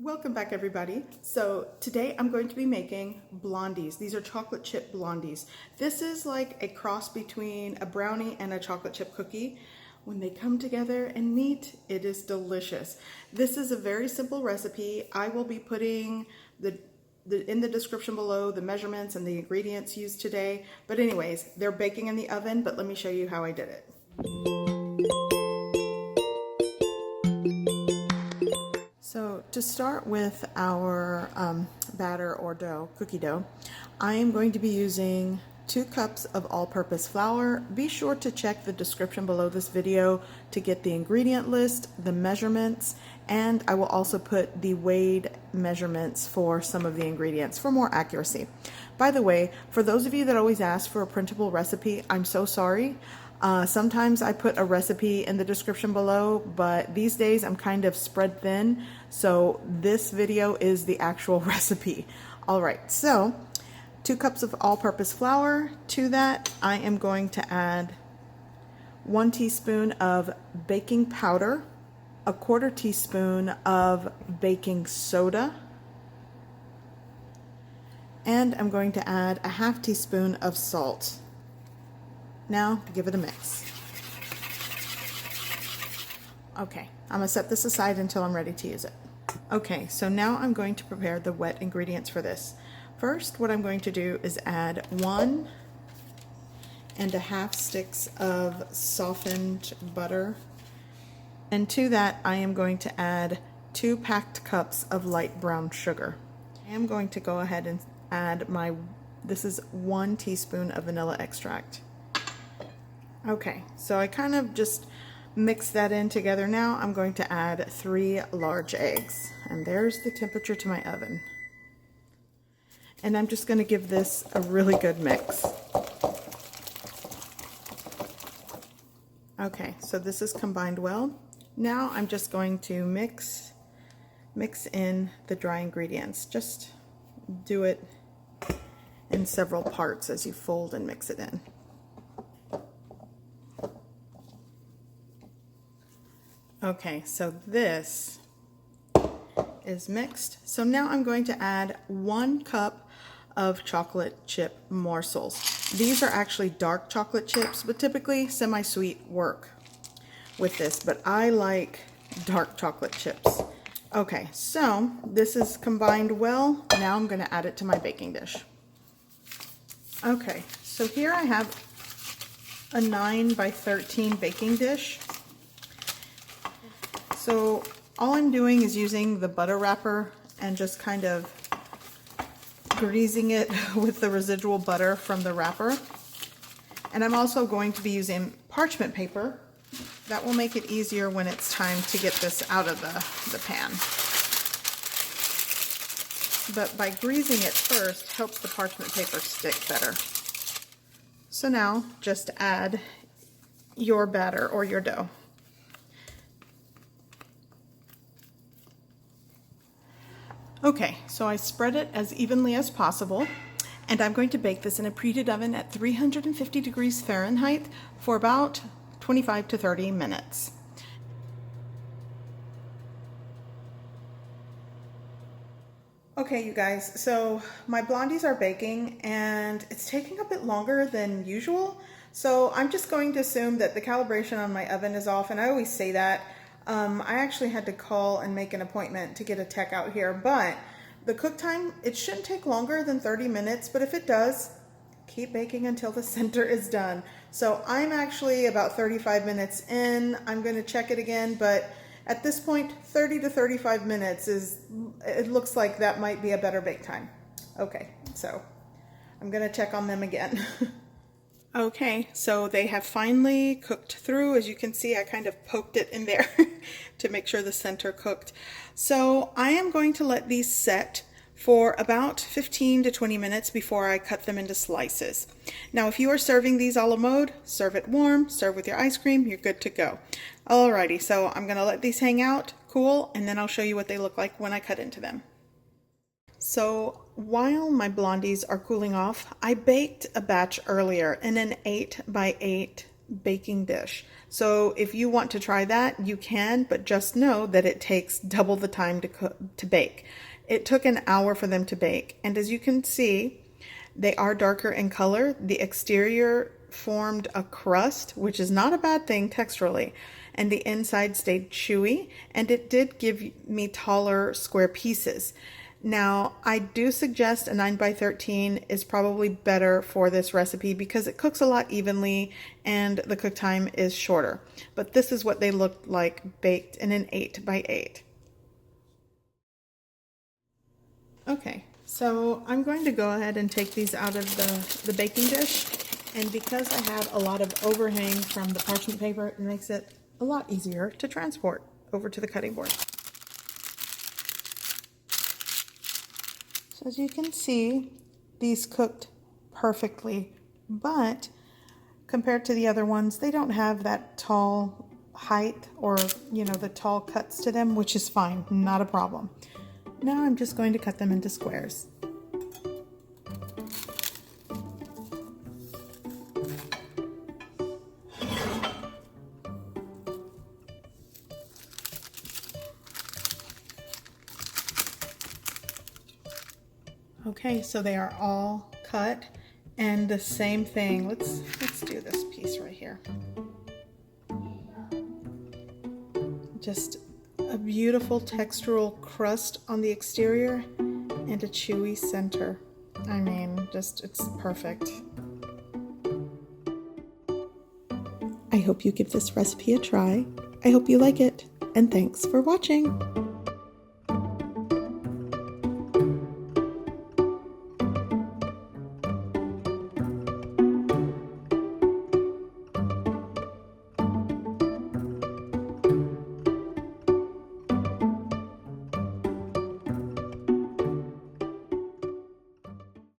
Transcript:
Welcome back, everybody. So today I'm going to be making blondies. These are chocolate chip blondies. This is like a cross between a brownie and a chocolate chip cookie. When they come together and meet, it is delicious. This is a very simple recipe. I will be putting in the description below the measurements and the ingredients used today. But anyways, they're baking in the oven, but let me show you how I did it. So to start with our batter or dough, cookie dough, I am going to be using 2 cups of all-purpose flour. Be sure to check the description below this video to get the ingredient list, the measurements, and I will also put the weighed measurements for some of the ingredients for more accuracy. By the way, for those of you that always ask for a printable recipe, I'm so sorry. Sometimes I put a recipe in the description below, but these days I'm kind of spread thin, so this video is the actual recipe. All right, so 2 cups of all-purpose flour. To that, I am going to add 1 teaspoon of baking powder, 1/4 teaspoon of baking soda, and I'm going to add a 1/2 teaspoon of salt. Now give it a mix. Okay, I'm gonna set this aside until I'm ready to use it. Okay, so now I'm going to prepare the wet ingredients for this. First, what I'm going to do is add 1 1/2 sticks of softened butter. And to that, I am going to add 2 packed cups of light brown sugar. I am going to go ahead and add this is 1 teaspoon of vanilla extract. Okay, so I kind of just mix that in together. Now I'm going to add 3 large eggs, and there's the temperature to my oven. And I'm just going to give this a really good mix. Okay, so this is combined well. Now I'm just going to mix in the dry ingredients. Just do it in several parts as you fold and mix it in. Okay, so this is mixed. So now I'm going to add 1 cup of chocolate chip morsels. These are actually dark chocolate chips, but typically semi-sweet work with this, but I like dark chocolate chips. Okay, so this is combined well. Now I'm going to add it to my baking dish. Okay, so here I have a 9 by 13 baking dish. So all I'm doing is using the butter wrapper and just kind of greasing it with the residual butter from the wrapper. And I'm also going to be using parchment paper. That will make it easier when it's time to get this out of the pan. But by greasing it first helps the parchment paper stick better. So now just add your batter or your dough. Okay, so I spread it as evenly as possible, and I'm going to bake this in a preheated oven at 350 degrees Fahrenheit for about 25 to 30 minutes. Okay, you guys, so my blondies are baking and it's taking a bit longer than usual. So I'm just going to assume that the calibration on my oven is off, and I always say that. I actually had to call and make an appointment to get a tech out here, but the cook time, it shouldn't take longer than 30 minutes, but if it does, keep baking until the center is done. So I'm actually about 35 minutes in. I'm going to check it again, but at this point, 30 to 35 minutes it looks like that might be a better bake time. Okay, so I'm going to check on them again. Okay, so they have finally cooked through. As you can see, I kind of poked it in there to make sure the center cooked. So I am going to let these set for about 15 to 20 minutes before I cut them into slices. Now, if you are serving these a la mode, serve it warm, serve with your ice cream, you're good to go. Alrighty, so I'm gonna let these hang out, cool, and then I'll show you what they look like when I cut into them. So while my blondies are cooling off, I baked a batch earlier in an 8 by 8 baking dish. So if you want to try that, you can, but just know that it takes double the time to bake. It took an hour for them to bake, and as you can see, they are darker in color. The exterior formed a crust, which is not a bad thing texturally, and the inside stayed chewy, and it did give me taller square pieces. Now, I do suggest a 9x13 is probably better for this recipe because it cooks a lot evenly and the cook time is shorter. But this is what they look like baked in an 8x8. Okay, so I'm going to go ahead and take these out of the baking dish. And because I have a lot of overhang from the parchment paper, it makes it a lot easier to transport over to the cutting board. So as you can see, these cooked perfectly, but compared to the other ones, they don't have that tall height or, the tall cuts to them, which is fine, not a problem. Now I'm just going to cut them into squares. Okay, so they are all cut, and the same thing. Let's do this piece right here. Just a beautiful textural crust on the exterior and a chewy center. I mean, it's perfect. I hope you give this recipe a try. I hope you like it, and thanks for watching.